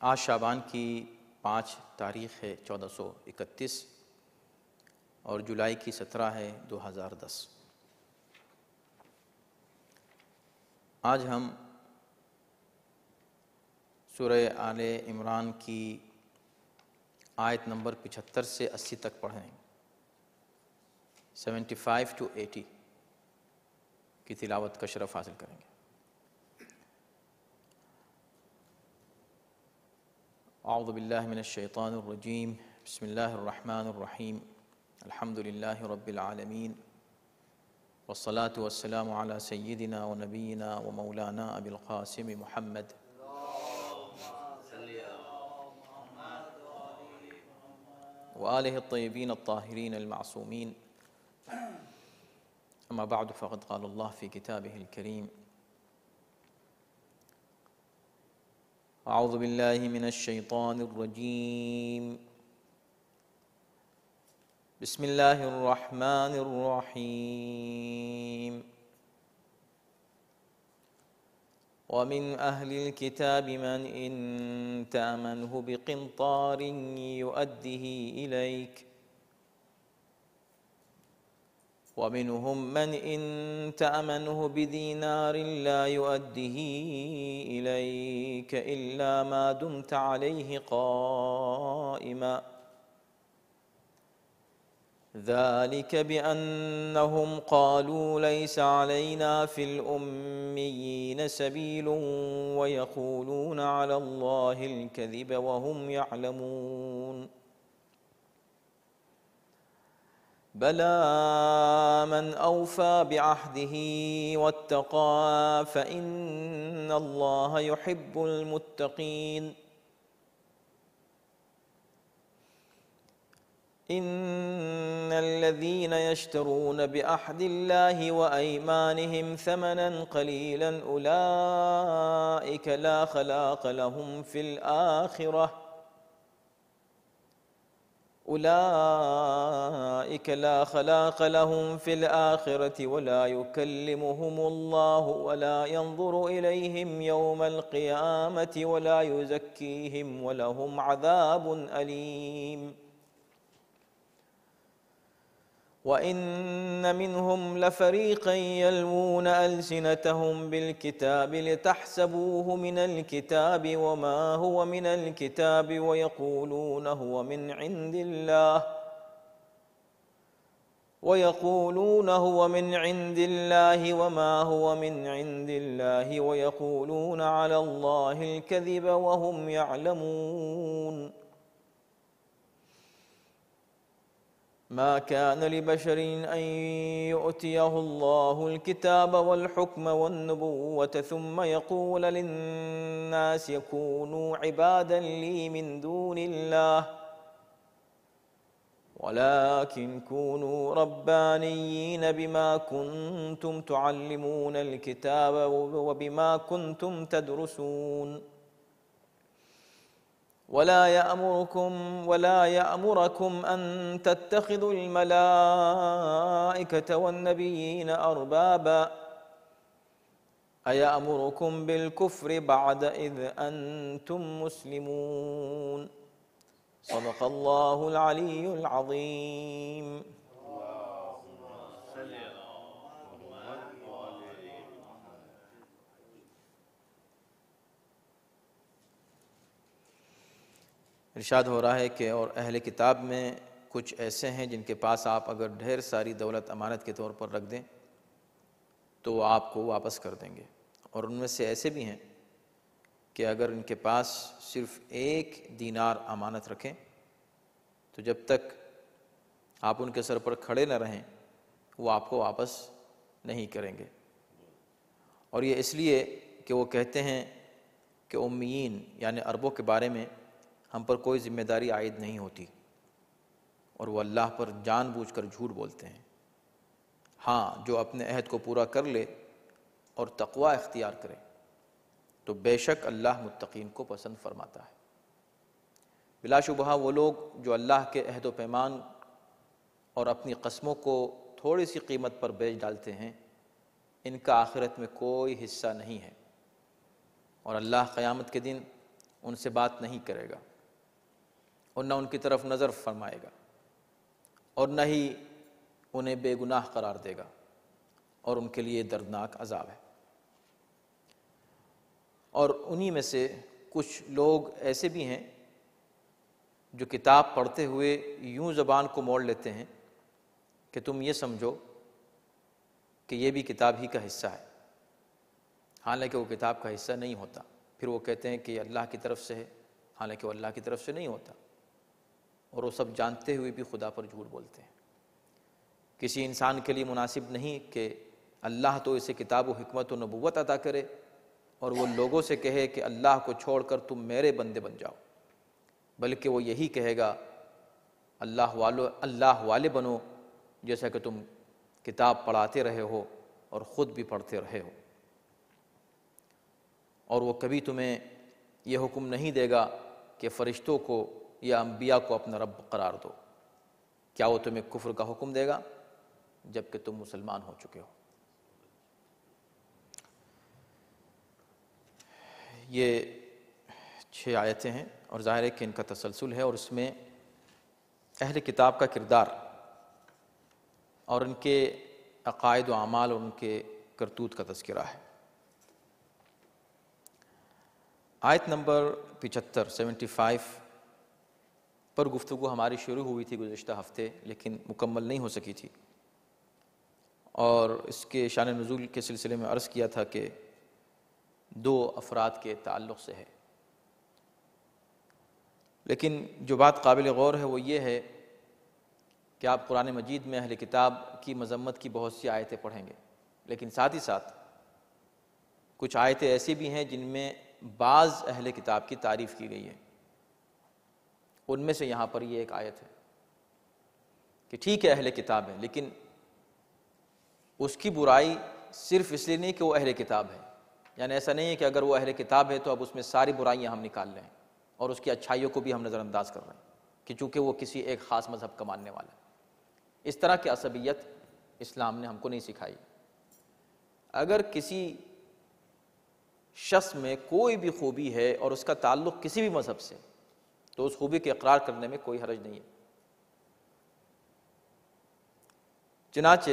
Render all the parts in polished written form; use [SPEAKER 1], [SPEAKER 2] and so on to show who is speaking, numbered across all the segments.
[SPEAKER 1] آج شعبان کی 5 تاریخ ہے 1431 اور جولائی کی 17 ہے 2010۔ آج ہم سورہ آل عمران کی آیت نمبر 75 سے 80 تک پڑھیں، 75 to 80 کی تلاوت کا شرف حاصل کریں گے۔ اعوذ باللہ من الشیطان الرجیم، بسم اللہ الرحمن الرحیم، الحمد للہ رب العالمین، والصلاة والسلام علی سیدنا و نبینا و مولانا ابی القاسم محمد وآلہ الطیبین الطاہرین المعصومین، اما بعد فقد قال اللہ فی کتابہ الکریم: اعوذ باللہ من الشیطان الرجیم، بسم اللہ الرحمن الرحیم، ومن أهل الكتاب من إن تأمنه بقنطار يؤده إليك ومنهم من إن تأمنه بدينار لا يؤده إليك إلا ما دمت عليه قائما ذلك بأنهم قالوا ليس علينا في الأميين سبيل ويقولون على الله الكذب وهم يعلمون بلى من أوفى بعهده واتقى فإن الله يحب المتقين إن الذين يشترون بعهد الله وأيمانهم ثمنا قليلا أولئك لا خلاق لهم في الآخرة ولا يكلمهم الله ولا ينظر إليهم يوم القيامة ولا يزكيهم ولهم عذاب أليم وَإِنَّ مِنْهُمْ لَفَرِيقًا يَلْوُونَ أَلْسِنَتَهُمْ بِالْكِتَابِ لِتَحْسَبُوهُ مِنَ الْكِتَابِ وَمَا هُوَ مِنَ الْكِتَابِ وَيَقُولُونَ هُوَ مِنْ عِنْدِ اللَّهِ وَمَا هُوَ مِنْ عِنْدِ اللَّهِ وَيَقُولُونَ عَلَى اللَّهِ الْكَذِبَ وَهُمْ يَعْلَمُونَ ما كان لبشر أن يؤتيه الله الكتاب والحكم والنبوة ثم يقول للناس كونوا عبادا لي من دون الله ولكن كونوا ربانيين بما كنتم تعلمون الكتاب وبما كنتم تدرسون ولا يأمركم أن تتخذوا الملائكة والنبيين أربابا أيأمركم بالكفر بعد إذ أنتم مسلمون صدق الله العلي العظيم۔ ارشاد ہو رہا ہے کہ اور اہل کتاب میں کچھ ایسے ہیں جن کے پاس آپ اگر ڈھیر ساری دولت امانت کے طور پر رکھ دیں تو وہ آپ کو واپس کر دیں گے، اور ان میں سے ایسے بھی ہیں کہ اگر ان کے پاس صرف 1 دینار امانت رکھیں تو جب تک آپ ان کے سر پر کھڑے نہ رہیں وہ آپ کو واپس نہیں کریں گے۔ اور یہ اس لیے کہ وہ کہتے ہیں کہ امیین یعنی عربوں کے بارے میں ہم پر کوئی ذمہ داری عائد نہیں ہوتی، اور وہ اللہ پر جان بوجھ کر جھوٹ بولتے ہیں۔ ہاں، جو اپنے عہد کو پورا کر لے اور تقوی اختیار کرے تو بے شک اللہ متقین کو پسند فرماتا ہے۔ بلا شبہ وہ لوگ جو اللہ کے عہد و پیمان اور اپنی قسموں کو تھوڑی سی قیمت پر بیچ ڈالتے ہیں، ان کا آخرت میں کوئی حصہ نہیں ہے، اور اللہ قیامت کے دن ان سے بات نہیں کرے گا اور نہ ان کی طرف نظر فرمائے گا اور نہ ہی انہیں بے گناہ قرار دے گا، اور ان کے لیے دردناک عذاب ہے۔ اور انہی میں سے کچھ لوگ ایسے بھی ہیں جو کتاب پڑھتے ہوئے یوں زبان کو موڑ لیتے ہیں کہ تم یہ سمجھو کہ یہ بھی کتاب ہی کا حصہ ہے، حالانکہ وہ کتاب کا حصہ نہیں ہوتا۔ پھر وہ کہتے ہیں کہ یہ اللہ کی طرف سے ہے، حالانکہ وہ اللہ کی طرف سے نہیں ہوتا، اور وہ سب جانتے ہوئے بھی خدا پر جھوٹ بولتے ہیں۔ کسی انسان کے لیے مناسب نہیں کہ اللہ تو اسے کتاب و حکمت و نبوت عطا کرے اور وہ لوگوں سے کہے کہ اللہ کو چھوڑ کر تم میرے بندے بن جاؤ، بلکہ وہ یہی کہے گا اللہ والے بنو، جیسا کہ تم کتاب پڑھاتے رہے ہو اور خود بھی پڑھتے رہے ہو، اور وہ کبھی تمہیں یہ حکم نہیں دے گا کہ فرشتوں کو یا انبیاء کو اپنا رب قرار دو۔ کیا وہ تمہیں کفر کا حکم دے گا جبکہ تم مسلمان ہو چکے ہو؟ یہ 6 آیتیں ہیں اور ظاہر ہے کہ ان کا تسلسل ہے، اور اس میں اہل کتاب کا کردار اور ان کے عقائد و اعمال اور ان کے کرتوت کا تذکرہ ہے۔ آیت نمبر 75 پر گفتگو ہماری شروع ہوئی تھی گزشتہ ہفتے، لیکن مکمل نہیں ہو سکی تھی، اور اس کے شان نزول کے سلسلے میں عرض کیا تھا کہ 2 افراد کے تعلق سے ہے، لیکن جو بات قابل غور ہے وہ یہ ہے کہ آپ قرآن مجید میں اہل کتاب کی مذمت کی بہت سی آیتیں پڑھیں گے، لیکن ساتھ ہی ساتھ کچھ آیتیں ایسی بھی ہیں جن میں بعض اہل کتاب کی تعریف کی گئی ہے۔ ان میں سے یہاں پر یہ ایک آیت ہے کہ ٹھیک ہے اہل کتاب ہے، لیکن اس کی برائی صرف اس لیے نہیں کہ وہ اہل کتاب ہے، یعنی ایسا نہیں ہے کہ اگر وہ اہل کتاب ہے تو اب اس میں ساری برائیاں ہم نکال لیں اور اس کی اچھائیوں کو بھی ہم نظر انداز کر رہے ہیں کہ چونکہ وہ کسی ایک خاص مذہب کا ماننے والا ہے۔ اس طرح کی عصبیت اسلام نے ہم کو نہیں سکھائی۔ اگر کسی شخص میں کوئی بھی خوبی ہے اور اس کا تعلق کسی بھی مذہب سے، تو اس خوبی کے اقرار کرنے میں کوئی حرج نہیں ہے۔ چنانچہ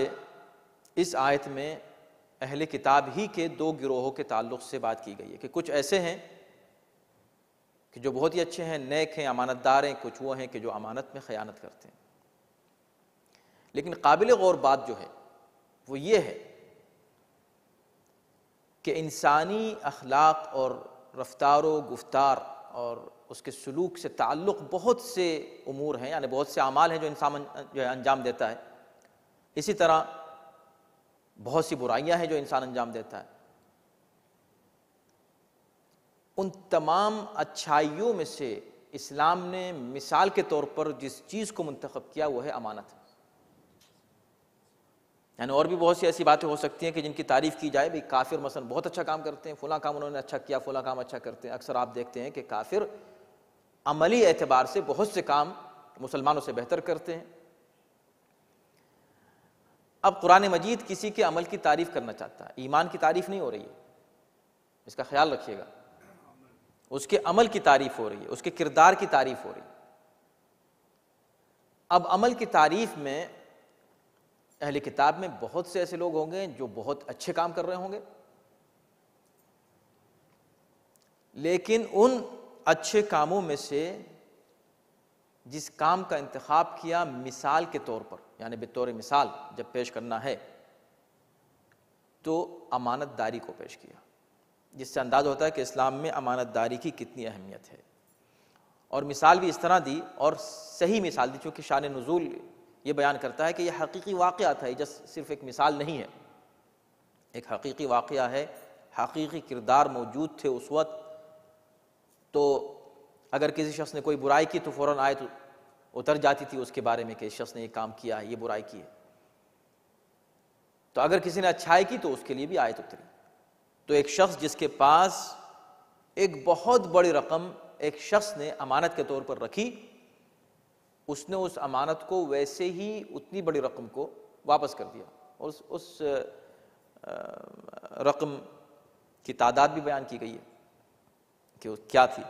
[SPEAKER 1] اس آیت میں اہل کتاب ہی کے 2 گروہوں کے تعلق سے بات کی گئی ہے کہ کچھ ایسے ہیں کہ جو بہت ہی اچھے ہیں، نیک ہیں، امانت دار ہیں، کچھ وہ ہیں کہ جو امانت میں خیانت کرتے ہیں۔ لیکن قابل غور بات جو ہے وہ یہ ہے کہ انسانی اخلاق اور رفتار و گفتار اور اس کے سلوک سے تعلق بہت سے امور ہیں، یعنی بہت سے اعمال ہیں جو انسان جو ہے انجام دیتا ہے۔ اسی طرح بہت سی برائیاں ہیں جو انسان انجام دیتا ہے۔ ان تمام اچھائیوں میں سے اسلام نے مثال کے طور پر جس چیز کو منتخب کیا وہ ہے امانت۔ یعنی اور بھی بہت سی ایسی باتیں ہو سکتی ہیں کہ جن کی تعریف کی جائے، بھئی کافر مثلا بہت اچھا کام کرتے ہیں، فلاں کام انہوں نے اچھا کیا، فلاں کام اچھا کرتے ہیں۔ اکثر آپ دیکھتے ہیں کہ کافر عملی اعتبار سے بہت سے کام مسلمانوں سے بہتر کرتے ہیں۔ اب قرآن مجید کسی کے عمل کی تعریف کرنا چاہتا ہے، ایمان کی تعریف نہیں ہو رہی ہے، اس کا خیال رکھیے گا، اس کے عمل کی تعریف ہو رہی ہے، اس کے کردار کی تعریف ہو رہی ہے۔ اب عمل کی تعریف میں اہل کتاب میں بہت سے ایسے لوگ ہوں گے جو بہت اچھے کام کر رہے ہوں گے، لیکن ان اچھے کاموں میں سے جس کام کا انتخاب کیا مثال کے طور پر، یعنی بطور مثال جب پیش کرنا ہے تو امانت داری کو پیش کیا، جس سے انداز ہوتا ہے کہ اسلام میں امانت داری کی کتنی اہمیت ہے۔ اور مثال بھی اس طرح دی، اور صحیح مثال دی، چونکہ شان نزول یہ بیان کرتا ہے کہ یہ حقیقی واقعہ تھا، یہ صرف ایک مثال نہیں ہے، ایک حقیقی واقعہ ہے، حقیقی کردار موجود تھے اس وقت۔ تو اگر کسی شخص نے کوئی برائی کی تو فوراً آیت اتر جاتی تھی اس کے بارے میں کہ اس شخص نے یہ کام کیا ہے، یہ برائی کی ہے۔ تو اگر کسی نے اچھائی کی تو اس کے لیے بھی آیت اتری۔ تو ایک شخص جس کے پاس ایک بہت بڑی رقم ایک شخص نے امانت کے طور پر رکھی، اس نے اس امانت کو ویسے ہی اتنی بڑی رقم کو واپس کر دیا، اور اس رقم کی تعداد بھی بیان کی گئی ہے کہ کیا تھی۔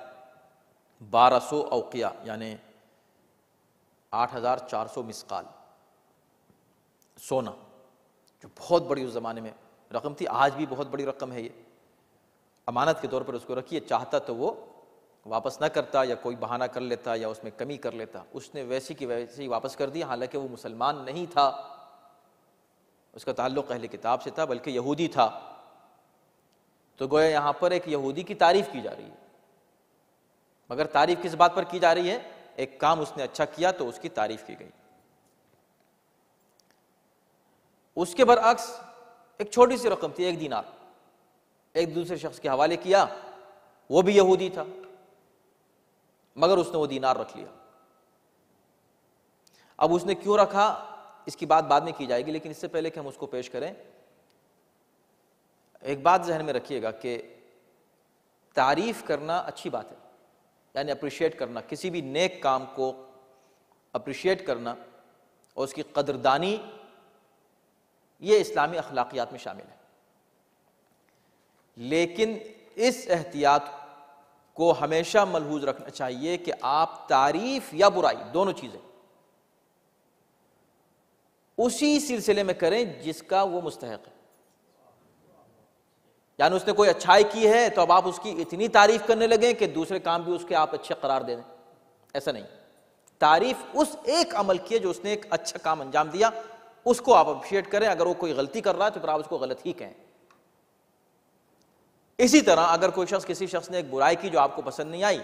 [SPEAKER 1] 1200 اوقیہ یعنی 8400 مسقال سونا، جو بہت بڑی اس زمانے میں رقم تھی، آج بھی بہت بڑی رقم ہے یہ، امانت کے طور پر اس کو رکھیے، چاہتا تو وہ واپس نہ کرتا یا کوئی بہانہ کر لیتا یا اس میں کمی کر لیتا، اس نے ویسی کی ویسی ہی واپس کر دیا، حالانکہ وہ مسلمان نہیں تھا، اس کا تعلق اہل کتاب سے تھا بلکہ یہودی تھا۔ تو گویا یہاں پر ایک یہودی کی تعریف کی جا رہی ہے، مگر تعریف کس بات پر کی جا رہی ہے؟ ایک کام اس نے اچھا کیا تو اس کی تعریف کی گئی۔ اس کے برعکس ایک چھوٹی سی رقم تھی، 1 دینار، ایک دوسرے شخص کے حوالے کیا، وہ بھی یہودی تھا مگر اس نے وہ دینار رکھ لیا۔ اب اس نے کیوں رکھا اس کی بات بعد میں کی جائے گی، لیکن اس سے پہلے کہ ہم اس کو پیش کریں، ایک بات ذہن میں رکھیے گا کہ تعریف کرنا اچھی بات ہے، یعنی اپریشیٹ کرنا، کسی بھی نیک کام کو اپریشیٹ کرنا اور اس کی قدردانی، یہ اسلامی اخلاقیات میں شامل ہے۔ لیکن اس احتیاط کو ہمیشہ ملحوظ رکھنا چاہیے کہ آپ تعریف یا برائی دونوں چیزیں اسی سلسلے میں کریں جس کا وہ مستحق ہے۔ یعنی اس نے کوئی اچھائی کی ہے تو اب آپ اس کی اتنی تعریف کرنے لگیں کہ دوسرے کام بھی اس کے آپ اچھے قرار دے دیں، ایسا نہیں۔ تعریف اس ایک عمل کی ہے جو اس نے ایک اچھا کام انجام دیا، اس کو آپ اپریشیٹ کریں، اگر وہ کوئی غلطی کر رہا ہے تو پھر آپ اس کو غلط ہی کہیں۔ اسی طرح اگر کوئی شخص کسی شخص نے ایک برائی کی جو آپ کو پسند نہیں آئی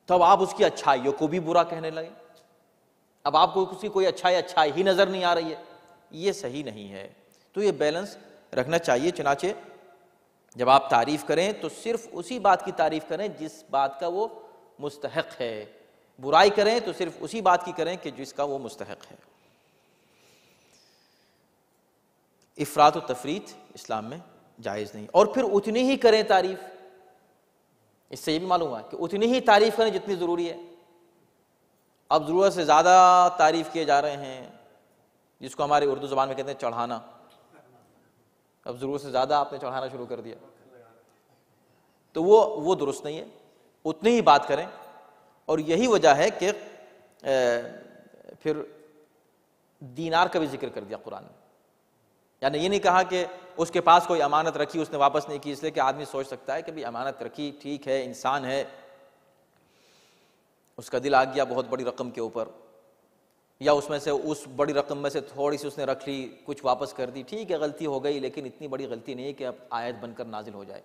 [SPEAKER 1] تو اب آپ اس کی اچھائیوں کو بھی برا کہنے لگیں، اب آپ کو کسی کوئی اچھائی ہی نظر نہیں آ رہی ہے، یہ صحیح نہیں ہے۔ تو یہ بیلنس رکھنا چاہیے۔ چنانچہ جب آپ تعریف کریں تو صرف اسی بات کی تعریف کریں جس بات کا وہ مستحق ہے، برائی کریں تو صرف اسی بات کی کریں کہ جس کا وہ مستحق ہے۔ افراط و تفریط اسلام میں جائز نہیں، اور پھر اتنی ہی کریں تعریف، اس سے یہ بھی معلوم ہوا کہ اتنی ہی تعریف کریں جتنی ضروری ہے۔ اب ضرورت سے زیادہ تعریف کیے جا رہے ہیں، جس کو ہماری اردو زبان میں کہتے ہیں چڑھانا، اب ضرورت سے زیادہ آپ نے چڑھانا شروع کر دیا تو وہ درست نہیں ہے، اتنی ہی بات کریں۔ اور یہی وجہ ہے کہ پھر دینار کا بھی ذکر کر دیا قرآن نے، یعنی یہ نہیں کہا کہ اس کے پاس کوئی امانت رکھی اس نے واپس نہیں کی، اس لیے کہ آدمی سوچ سکتا ہے کہ بھی امانت رکھی ٹھیک ہے، انسان ہے، اس کا دل آ گیا بہت بڑی رقم کے اوپر، یا اس میں سے اس بڑی رقم میں سے تھوڑی سی اس نے رکھ لی، کچھ واپس کر دی، ٹھیک ہے غلطی ہو گئی لیکن اتنی بڑی غلطی نہیں ہے کہ اب آیت بن کر نازل ہو جائے۔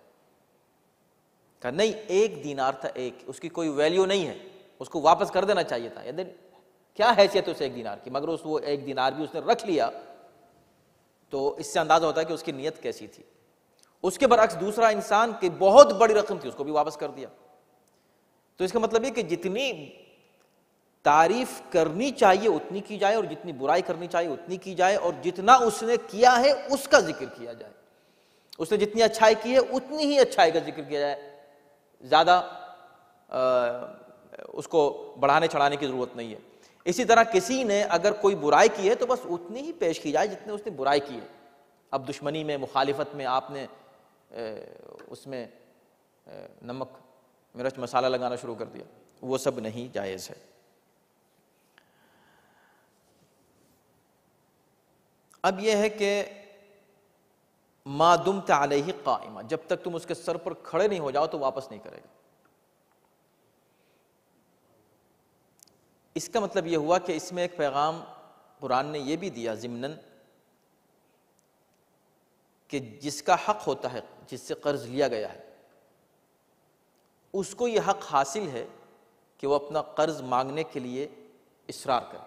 [SPEAKER 1] کہا نہیں، 1 دینار تھا، اس کی کوئی ویلیو نہیں ہے، اس کو واپس کر دینا چاہیے تھا، یعنی کیا حیثیت اس 1 دینار کی، مگر وہ 1 دینار بھی اس نے رکھ لیا، تو اس سے اندازہ ہوتا ہے کہ اس کی نیت کیسی تھی۔ اس کے برعکس دوسرا انسان کی بہت بڑی رقم تھی، اس کو بھی واپس کر دیا۔ تو اس کا مطلب یہ کہ جتنی تعریف کرنی چاہیے اتنی کی جائے، اور جتنی برائی کرنی چاہیے اتنی کی جائے، اور جتنا اس نے کیا ہے اس کا ذکر کیا جائے، اس نے جتنی اچھائی کی ہے اتنی ہی اچھائی کا ذکر کیا جائے، زیادہ اس کو بڑھانے چڑھانے کی ضرورت نہیں ہے۔ اسی طرح کسی نے اگر کوئی برائی کی ہے تو بس اتنی ہی پیش کی جائے جتنے اس نے برائی کی ہے۔ اب دشمنی میں، مخالفت میں آپ نے اس میں نمک مرچ مسالہ لگانا شروع کر دیا، وہ سب نہیں جائز ہے۔ اب یہ ہے کہ ما دمت علیہ قائمہ، جب تک تم اس کے سر پر کھڑے نہیں ہو جاؤ تو واپس نہیں کرے گا۔ اس کا مطلب یہ ہوا کہ اس میں ایک پیغام قرآن نے یہ بھی دیا ضمناً کہ جس کا حق ہوتا ہے، جس سے قرض لیا گیا ہے، اس کو یہ حق حاصل ہے کہ وہ اپنا قرض مانگنے کے لیے اصرار کرے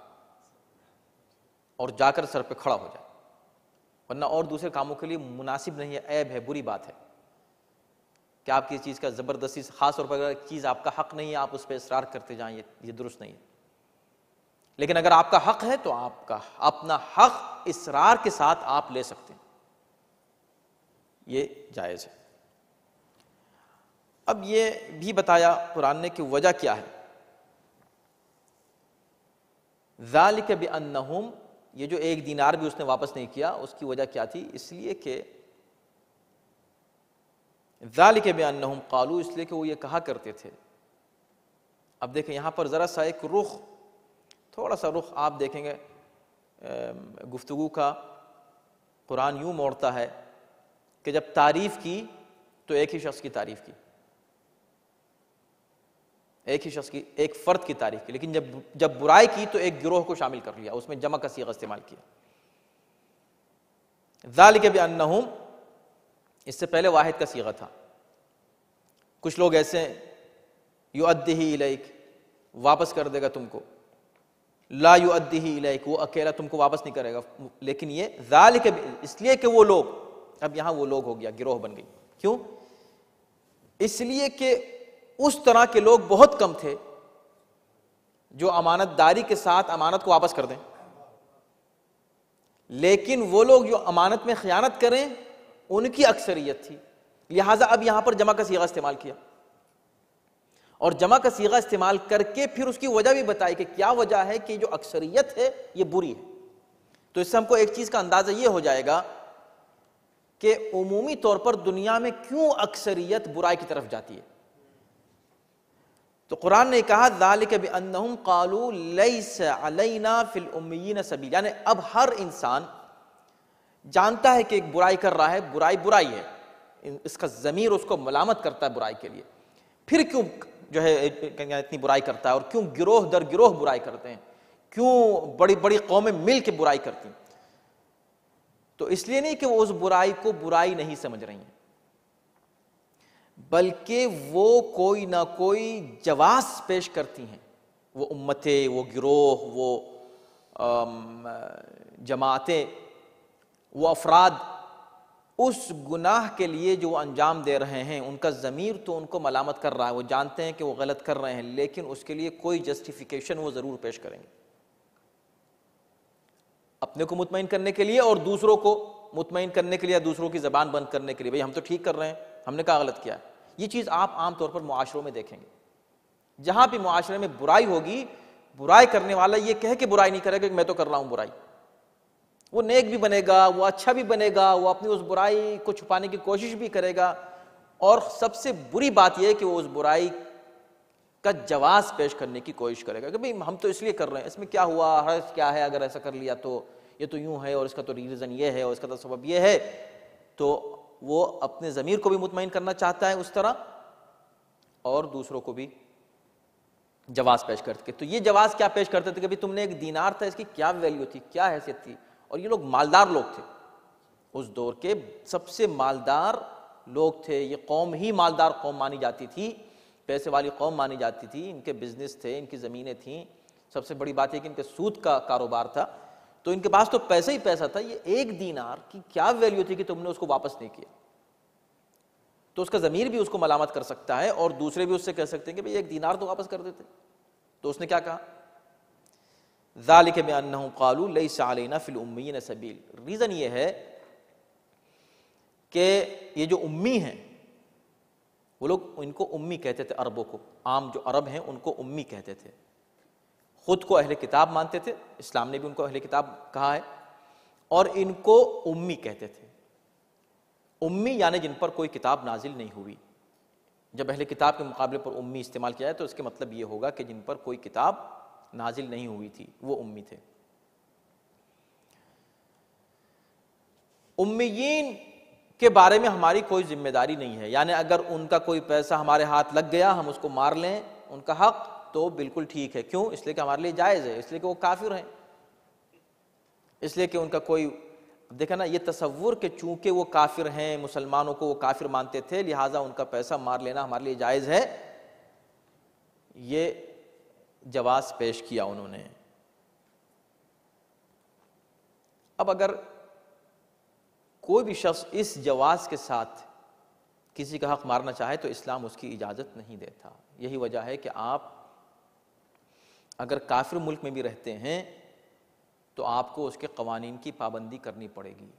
[SPEAKER 1] اور جا کر سر پہ کھڑا ہو جائے، ورنہ اور دوسرے کاموں کے لیے مناسب نہیں ہے، عیب ہے، بری بات ہے کہ آپ کی چیز کا زبردستی، خاص طور پر اگر ایک چیز آپ کا حق نہیں ہے آپ اس پہ اصرار کرتے جائیں، یہ درست نہیں ہے۔ لیکن اگر آپ کا حق ہے تو آپ کا اپنا حق اصرار کے ساتھ آپ لے سکتے ہیں، یہ جائز ہے۔ اب یہ بھی بتایا قرآن نے کہ وجہ کیا ہے، ذالک بانہم، یہ جو 1 دینار بھی اس نے واپس نہیں کیا اس کی وجہ کیا تھی؟ اس لیے کہ ذالک بانہم قالوا، اس لیے کہ وہ یہ کہا کرتے تھے، اب دیکھیں یہاں پر ذرا سا ایک رخ، تھوڑا سا رخ آپ دیکھیں گے گفتگو کا، قرآن یوں موڑتا ہے کہ جب تعریف کی تو ایک ہی شخص کی تعریف کی، ایک ہی شخص کی، ایک فرد کی تعریف کی، لیکن جب برائی کی تو ایک گروہ کو شامل کر لیا، اس میں جمع کا صیغہ استعمال کیا۔ ذالک بانہم، اس سے پہلے واحد کا صیغہ تھا۔ کچھ لوگ ایسے ہیں یؤدیہ الیک، واپس کر دے گا تم کو، لا یؤدیہ الیک، وہ اکیلا تم کو واپس نہیں کرے گا، لیکن یہ ذالک اس لیے کہ وہ لوگ، اب یہاں وہ لوگ ہو گیا، گروہ بن گئی، کیوں؟ اس لیے کہ اس طرح کے لوگ بہت کم تھے جو امانت داری کے ساتھ امانت کو واپس کر دیں، لیکن وہ لوگ جو امانت میں خیانت کریں ان کی اکثریت تھی، لہٰذا اب یہاں پر جمع کا صیغہ استعمال کیا، اور جمع کا صیغہ استعمال کر کے پھر اس کی وجہ بھی بتائی کہ کیا وجہ ہے کہ جو اکثریت ہے یہ بری ہے۔ تو اس سے ہم کو ایک چیز کا اندازہ یہ ہو جائے گا کہ عمومی طور پر دنیا میں کیوں اکثریت برائی کی طرف جاتی ہے۔ تو قرآن نے کہا ذالک بانہم قالوا لیس علینا فی الامیین سبیل، یعنی اب ہر انسان جانتا ہے کہ ایک برائی کر رہا ہے، برائی ہے، اس کا ضمیر اس کو ملامت کرتا ہے برائی کے لیے، پھر کیوں جو ہے اتنی برائی کرتا ہے، اور کیوں گروہ در گروہ برائی کرتے ہیں، کیوں بڑی بڑی قومیں مل کے برائی کرتی ہیں؟ تو اس لیے نہیں کہ وہ اس برائی کو برائی نہیں سمجھ رہی ہیں، بلکہ وہ کوئی نہ کوئی جواز پیش کرتی ہیں، وہ امتیں، وہ گروہ، وہ جماعتیں، وہ افراد اس گناہ کے لیے جو وہ انجام دے رہے ہیں، ان کا ضمیر تو ان کو ملامت کر رہا ہے، وہ جانتے ہیں کہ وہ غلط کر رہے ہیں، لیکن اس کے لیے کوئی جسٹیفیکیشن وہ ضرور پیش کریں گے، اپنے کو مطمئن کرنے کے لیے اور دوسروں کو مطمئن کرنے کے لیے، دوسروں کی زبان بند کرنے کے لیے، بھئی ہم تو ٹھیک کر رہے ہیں، ہم نے کہا غلط کیا ہے۔ یہ چیز آپ عام طور پر معاشروں میں دیکھیں گے، جہاں بھی معاشرے میں برائی ہوگی، برائی کرنے والا یہ کہے کہ برائی نہیں کرے گا کہ میں تو کر رہا ہوں برائی، وہ نیک بھی بنے گا، وہ اچھا بھی بنے گا، وہ اپنی اس برائی کو چھپانے کی کوشش بھی کرے گا، اور سب سے بری بات یہ ہے کہ وہ اس برائی کا جواز پیش کرنے کی کوشش کرے گا کہ بھئی ہم تو اس لیے کر رہے ہیں، اس میں کیا ہوا، حرج کیا ہے، اگر ایسا کر لیا تو یہ تو یوں ہے، اور اس کا تو ریزن یہ ہے، اور اس کا تو سبب یہ ہے۔ تو وہ اپنے ضمیر کو بھی مطمئن کرنا چاہتا ہے اس طرح، اور دوسروں کو بھی جواز پیش کرتے تھے۔ تو یہ جواز کیا پیش کرتے تھے کہ تم نے ایک دینار تھا، اس کی کیا ویلیو تھی، کیا حیثیت تھی، اور یہ لوگ مالدار لوگ تھے، اس دور کے سب سے مالدار لوگ تھے، یہ قوم ہی مالدار قوم مانی جاتی تھی، پیسے والی قوم مانی جاتی تھی، ان کے بزنس تھے، ان کی زمینیں تھیں، سب سے بڑی بات یہ کہ ان کے سود کا کاروبار تھا، تو ان کے پاس تو پیسہ ہی پیسہ تھا۔ یہ ایک دینار کی کیا ویلیو تھی کہ تم نے اس کو واپس نہیں کیا؟ تو اس کا ضمیر بھی اس کو ملامت کر سکتا ہے، اور دوسرے بھی اس سے کہہ سکتے ہیں کہ بھئی ایک دینار تو واپس کر دیتے۔ تو اس نے کیا کہا؟ ذالک بانہم قالوا لیس علینا فی الامیین سبیل، ریزن یہ ہے کہ یہ جو امی ہیں، وہ لوگ ان کو امی کہتے تھے، عربوں کو، عام جو عرب ہیں ان کو امی کہتے تھے، خود کو اہل کتاب مانتے تھے، اسلام نے بھی ان کو اہل کتاب کہا ہے، اور ان کو امی کہتے تھے۔ امی یعنی جن پر کوئی کتاب نازل نہیں ہوئی، جب اہل کتاب کے مقابلے پر امی استعمال کیا ہے تو اس کے مطلب یہ ہوگا کہ جن پر کوئی کتاب نازل نہیں ہوئی تھی، وہ امی تھے۔ امیین کے بارے میں ہماری کوئی ذمہ داری نہیں ہے، یعنی اگر ان کا کوئی پیسہ ہمارے ہاتھ لگ گیا، ہم اس کو مار لیں، ان کا حق، تو بالکل ٹھیک ہے۔ کیوں؟ اس لیے کہ ہمارے لیے جائز ہے، اس لیے کہ وہ کافر ہیں، اس لیے کہ ان کا کوئی، دیکھا نا یہ تصور کہ چونکہ وہ کافر ہیں، مسلمانوں کو وہ کافر مانتے تھے، لہٰذا ان کا پیسہ مار لینا ہمارے لیے جائز ہے، یہ جواز پیش کیا انہوں نے۔ اب اگر کوئی بھی شخص اس جواز کے ساتھ کسی کا حق مارنا چاہے تو اسلام اس کی اجازت نہیں دیتا۔ یہی وجہ ہے کہ آپ اگر کافر ملک میں بھی رہتے ہیں تو آپ کو اس کے قوانین کی پابندی کرنی پڑے گی۔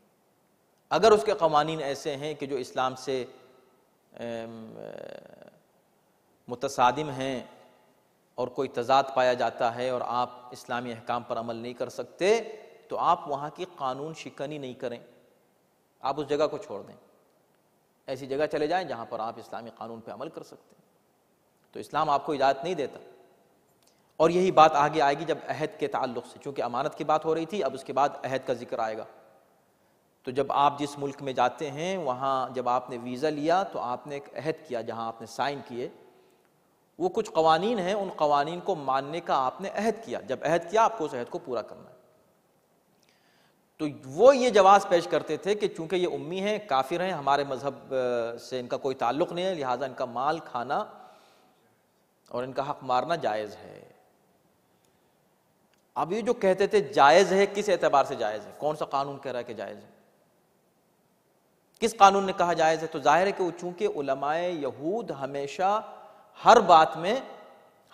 [SPEAKER 1] اگر اس کے قوانین ایسے ہیں کہ جو اسلام سے متصادم ہیں اور کوئی تضاد پایا جاتا ہے اور آپ اسلامی احکام پر عمل نہیں کر سکتے، تو آپ وہاں کی قانون شکنی نہیں کریں، آپ اس جگہ کو چھوڑ دیں، ایسی جگہ چلے جائیں جہاں پر آپ اسلامی قانون پہ عمل کر سکتے ہیں۔ تو اسلام آپ کو اجازت نہیں دیتا اور یہی بات آگے آئے گی جب عہد کے تعلق سے، چونکہ امانت کی بات ہو رہی تھی، اب اس کے بعد عہد کا ذکر آئے گا۔ تو جب آپ جس ملک میں جاتے ہیں وہاں جب آپ نے ویزا لیا تو آپ نے ایک عہد کیا، جہاں آپ نے سائن کیے، وہ کچھ قوانین ہیں، ان قوانین کو ماننے کا آپ نے عہد کیا، جب عہد کیا آپ کو اس عہد کو پورا کرنا ہے۔ تو وہ یہ جواز پیش کرتے تھے کہ چونکہ یہ امی ہیں، کافر ہیں، ہمارے مذہب سے ان کا کوئی تعلق نہیں ہے، لہٰذا ان کا مال کھانا اور ان کا حق مارنا جائز ہے۔ اب یہ جو کہتے تھے جائز ہے، کس اعتبار سے جائز ہے؟ کون سا قانون کہہ رہا ہے کہ جائز ہے؟ کس قانون نے کہا جائز ہے؟ تو ظاہر ہے کہ وہ چونکہ علماء یہود ہمیشہ ہر بات میں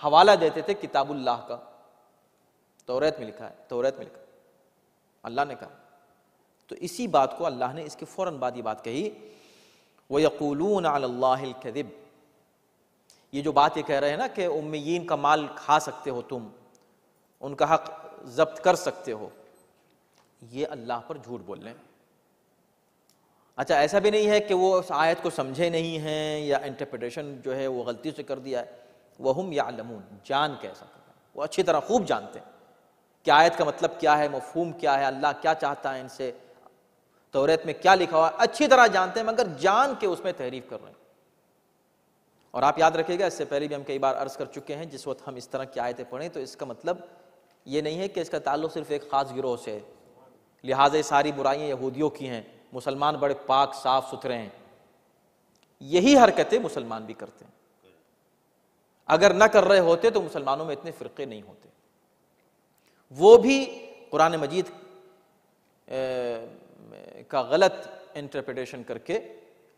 [SPEAKER 1] حوالہ دیتے تھے کتاب اللہ کا، توریت میں لکھا ہے، توریت میں لکھا ہے، اللہ نے کہا، تو اسی بات کو اللہ نے اس کے فوراً بعد یہ بات کہی، وَيَقُولُونَ عَلَى اللَّهِ الْكَذِبِ۔ یہ جو بات یہ کہہ رہے ہیں نا کہ امیین کا مال کھا سکتے ہو تم، ان کا حق ضبط کر سکتے ہو، یہ اللہ پر جھوٹ بول رہے ہیں۔ اچھا ایسا بھی نہیں ہے کہ وہ اس آیت کو سمجھے نہیں ہیں یا انٹرپریٹیشن جو ہے وہ غلطی سے کر دیا ہے، وَهُمْ يَعْلَمُونَ، جان کیسا کرنا ہے، وہ اچھی طرح خوب جانتے ہیں کہ آیت کا مطلب کیا ہے، مفہوم کیا ہے، اللہ کیا چاہتا ہے ان سے، توریت میں کیا لکھا ہوا ہے، اچھی طرح جانتے ہیں، مگر جان کے اس میں تحریف کر رہے ہیں۔ اور آپ یاد رکھیے گا، اس سے پہلے بھی ہم کئی بار عرض کر چکے ہیں، جس وقت ہم اس طرح کی آیتیں پڑھیں تو اس کا مطلب یہ نہیں ہے کہ اس کا تعلق صرف ایک خاص گروہ سے ہے، لہٰذا یہ ساری برائیاں یہودیوں کی ہیں، مسلمان بڑے پاک صاف ستھرے ہیں۔ یہی حرکتیں مسلمان بھی کرتے ہیں، اگر نہ کر رہے ہوتے تو مسلمانوں میں اتنے فرقے نہیں ہوتے۔ وہ بھی قرآن مجید کا غلط انٹرپریٹیشن کر کے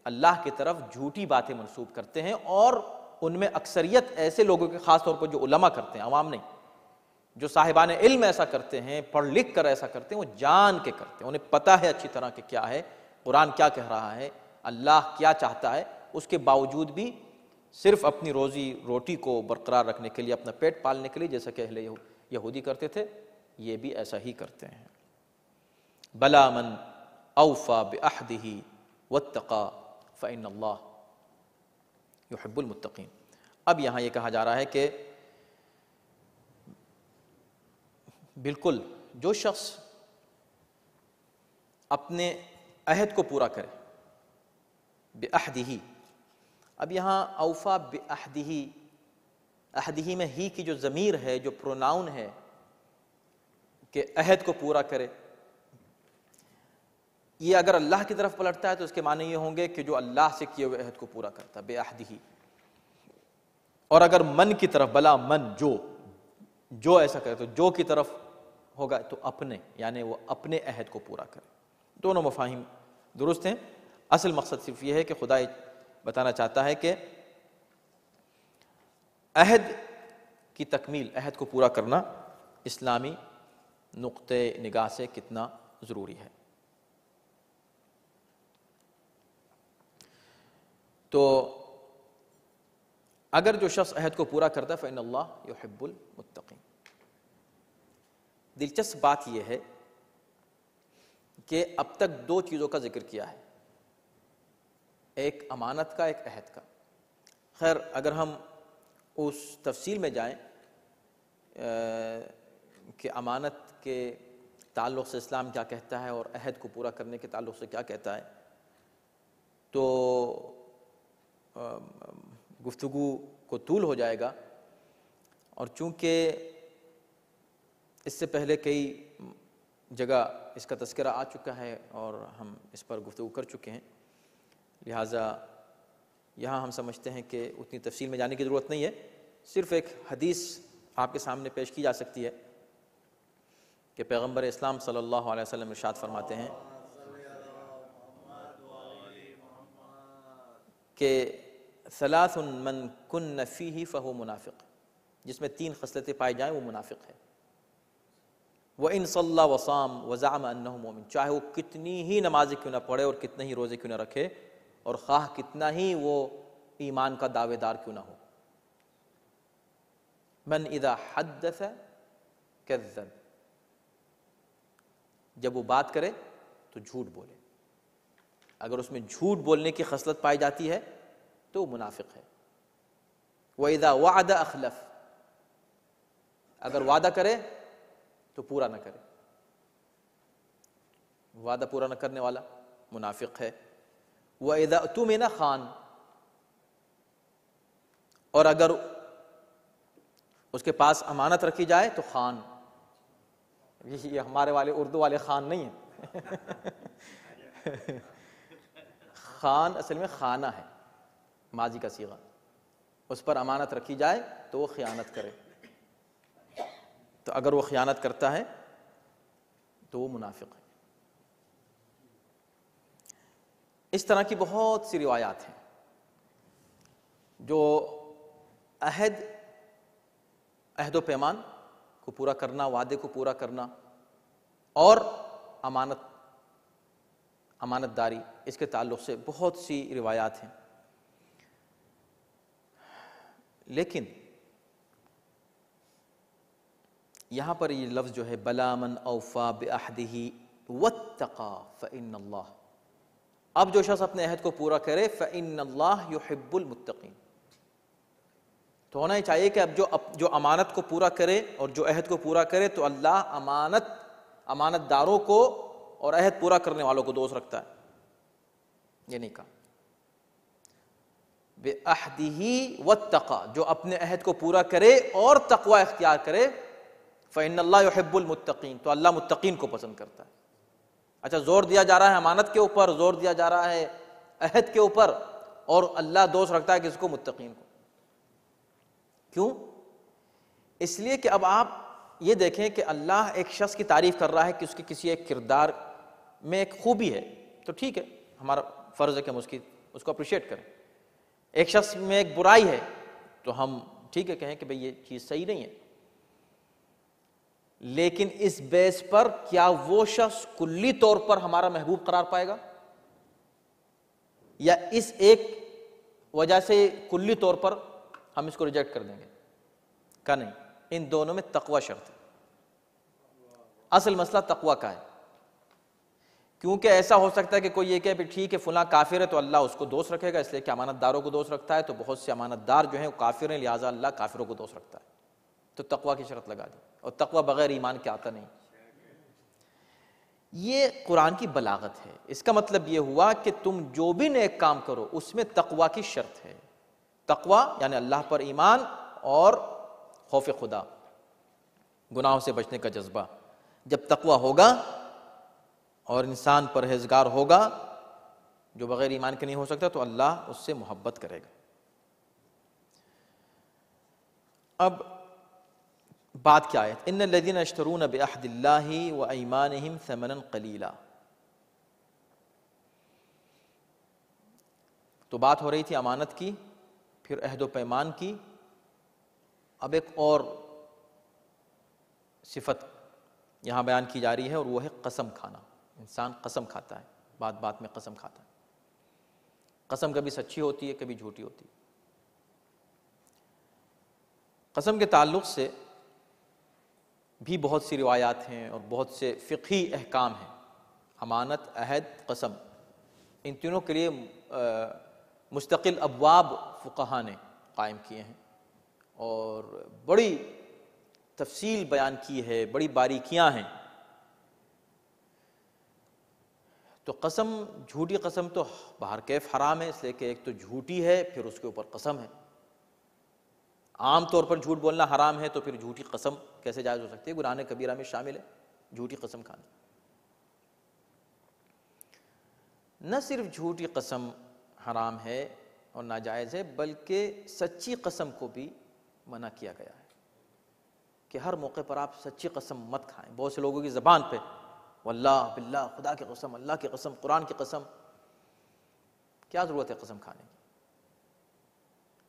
[SPEAKER 1] اللہ کی طرف جھوٹی باتیں منسوب کرتے ہیں، اور ان میں اکثریت ایسے لوگوں کے، خاص طور پر جو علماء کرتے ہیں، عوام نہیں، جو صاحبان علم ایسا کرتے ہیں، پڑھ لکھ کر ایسا کرتے ہیں، وہ جان کے کرتے ہیں، انہیں پتہ ہے اچھی طرح کہ کیا ہے قرآن، کیا کہہ رہا ہے، اللہ کیا چاہتا ہے، اس کے باوجود بھی صرف اپنی روزی روٹی کو برقرار رکھنے کے لیے، اپنا پیٹ پالنے کے لیے، جیسا کہ اہل یہودی کرتے تھے، یہ بھی ایسا ہی کرتے ہیں۔ بلا من اوفى بعہدہ واتقى فإن اللہ یحب المتقین۔ اب یہاں یہ کہا جا رہا ہے کہ بالکل جو شخص اپنے عہد کو پورا کرے، بعہدہ، اب یہاں اوفیٰ بعہدہ، عہدہ میں ہی کی جو ضمیر ہے، جو پروناؤن ہے کہ عہد کو پورا کرے، یہ اگر اللہ کی طرف پلٹتا ہے تو اس کے معنی یہ ہوں گے کہ جو اللہ سے کیے ہوئے عہد کو پورا کرتا ہے، بعہدہ، اور اگر من کی طرف، بلا من، جو ایسا کرے، تو جو کی طرف ہوگا تو اپنے، یعنی وہ اپنے عہد کو پورا کرے۔ دونوں مفاہیم درست ہیں، اصل مقصد صرف یہ ہے کہ خدا بتانا چاہتا ہے کہ عہد کی تکمیل، عہد کو پورا کرنا اسلامی نقطہ نگاہ سے کتنا ضروری ہے۔ تو اگر جو شخص عہد کو پورا کرتا ہے فإن اللہ یحب المتقین۔ دلچسپ بات یہ ہے کہ اب تک دو چیزوں کا ذکر کیا ہے، ایک امانت کا، ایک عہد کا۔ خیر اگر ہم اس تفصیل میں جائیں کہ امانت کے تعلق سے اسلام کیا کہتا ہے اور عہد کو پورا کرنے کے تعلق سے کیا کہتا ہے، تو گفتگو کو طول ہو جائے گا، اور چونکہ اس سے پہلے کئی جگہ اس کا تذکرہ آ چکا ہے اور ہم اس پر گفتگو کر چکے ہیں، لہٰذا یہاں ہم سمجھتے ہیں کہ اتنی تفصیل میں جانے کی ضرورت نہیں ہے، صرف ایک حدیث آپ کے سامنے پیش کی جا سکتی ہے کہ پیغمبر اسلام صلی اللہ علیہ وسلم ارشاد فرماتے ہیں کہ ثلاث من کن فیہ فہو منافق، جس میں تین خصلتیں پائی جائیں وہ منافق ہے۔ وَإِن صَلَّى وَصَامَ وَزَعَمَ أَنَّهُ مُؤْمِنٌ، چاہے وہ کتنی ہی نمازیں کیوں نہ پڑھے اور کتنے ہی روزے کیوں نہ رکھے اور خواہ کتنا ہی وہ ایمان کا دعوے دار کیوں نہ ہو۔ من اذا حدث کذب، جب وہ بات کرے تو جھوٹ بولے، اگر اس میں جھوٹ بولنے کی خصلت پائی جاتی ہے تو وہ منافق ہے۔ وَإِذَا وَعَدَ أَخْلَفَ، اگر وعدہ کرے تو پورا نہ کرے. وعدہ پورا نہ کرنے والا منافق ہے. وَإِذَا اؤْتُمِنَ خان، اور اگر اس کے پاس امانت رکھی جائے تو خان. یہ ہمارے والے اردو والے خان نہیں ہیں. خان اصل میں خانہ ہے، ماضی کا صیغہ. اس پر امانت رکھی جائے تو وہ خیانت کرے. تو اگر وہ خیانت کرتا ہے تو وہ منافق ہے. اس طرح کی بہت سی روایات ہیں جو عہد و پیمان کو پورا کرنا، وعدے کو پورا کرنا اور امانت داری، اس کے تعلق سے بہت سی روایات ہیں. لیکن یہاں پر یہ لفظ جو ہے بلا من اوفا بعہدہ واتقى فإن اللہ، اب جو شخص اپنے عہد کو پورا کرے فإن اللہ يحب المتقین. تو ہونا ہی چاہیے کہ اب جو امانت کو پورا کرے اور جو عہد کو پورا کرے تو اللہ امانت داروں کو اور عہد پورا کرنے والوں کو دوست رکھتا ہے. یہ نہیں کہا بعہدہ واتقى، جو اپنے عہد کو پورا کرے اور تقوی اختیار کرے فإن اللہ يحب المتقین، تو اللہ متقین کو پسند کرتا ہے. اچھا، زور دیا جا رہا ہے امانت کے اوپر، زور دیا جا رہا ہے عہد کے اوپر، اور اللہ دوست رکھتا ہے کس کو؟ متقین کو. کیوں؟ اس لیے کہ اب آپ یہ دیکھیں کہ اللہ ایک شخص کی تعریف کر رہا ہے کہ اس کے کسی ایک کردار میں ایک خوبی ہے، تو ٹھیک ہے، ہمارا فرض ہے کہ ہم اس کو اپریشیٹ کریں. ایک شخص میں ایک برائی ہے تو ہم ٹھیک ہے کہیں کہ بھئی یہ چیز صحیح نہیں ہے. لیکن اس بیس پر کیا وہ شخص کلی طور پر ہمارا محبوب قرار پائے گا، یا اس ایک وجہ سے کلی طور پر ہم اس کو ریجیکٹ کر دیں گے؟ کہ نہیں، ان دونوں میں تقوی شرط ہے. اصل مسئلہ تقوی کا ہے. کیونکہ ایسا ہو سکتا ہے کہ کوئی یہ کہے کہ ٹھیک ہے فلاں کافر ہے تو اللہ اس کو دوست رکھے گا، اس لیے کہ امانت داروں کو دوست رکھتا ہے، تو بہت سے امانت دار جو ہیں وہ کافر ہیں، لہٰذا اللہ کافروں کو دوست رکھتا ہے. تو تقوی کی شرط لگا دی، اور تقوی بغیر ایمان کے آتا نہیں. یہ قرآن کی بلاغت ہے. اس کا مطلب یہ ہوا کہ تم جو بھی نیک کام کرو اس میں تقوی کی شرط ہے. تقوی یعنی اللہ پر ایمان اور خوف خدا، گناہوں سے بچنے کا جذبہ. جب تقوی ہوگا اور انسان پرہیزگار ہوگا جو بغیر ایمان کے نہیں ہو سکتا، تو اللہ اس سے محبت کرے گا. اب بات کیا ہے؟ ان الذین یشترون بعہد اللہ وایمانہم ثمنا قلیلا. تو بات ہو رہی تھی امانت کی، پھر عہد و پیمان کی. اب ایک اور صفت یہاں بیان کی جا رہی ہے، اور وہ ہے قسم کھانا. انسان قسم کھاتا ہے، بات بات میں قسم کھاتا ہے. قسم کبھی سچی ہوتی ہے، کبھی جھوٹی ہوتی ہے. قسم کے تعلق سے بھی بہت سی روایات ہیں اور بہت سے فقہی احکام ہیں. امانت، عہد، قسم، ان تینوں کے لیے مستقل ابواب فقہا نے قائم کیے ہیں اور بڑی تفصیل بیان کی ہے، بڑی باریکیاں ہیں. تو قسم، جھوٹی قسم تو بہر کیف حرام ہے، اس لیے کہ ایک تو جھوٹی ہے، پھر اس کے اوپر قسم ہے. عام طور پر جھوٹ بولنا حرام ہے، تو پھر جھوٹی قسم کیسے جائز ہو سکتی ہے؟ گناہ کبیرہ میں شامل ہے جھوٹی قسم کھانا. نہ صرف جھوٹی قسم حرام ہے اور ناجائز ہے، بلکہ سچی قسم کو بھی منع کیا گیا ہے کہ ہر موقع پر آپ سچی قسم مت کھائیں. بہت سے لوگوں کی زبان پہ واللہ باللہ، خدا کی قسم، اللہ کی قسم، قرآن کی قسم. کیا ضرورت ہے قسم کھانے کی؟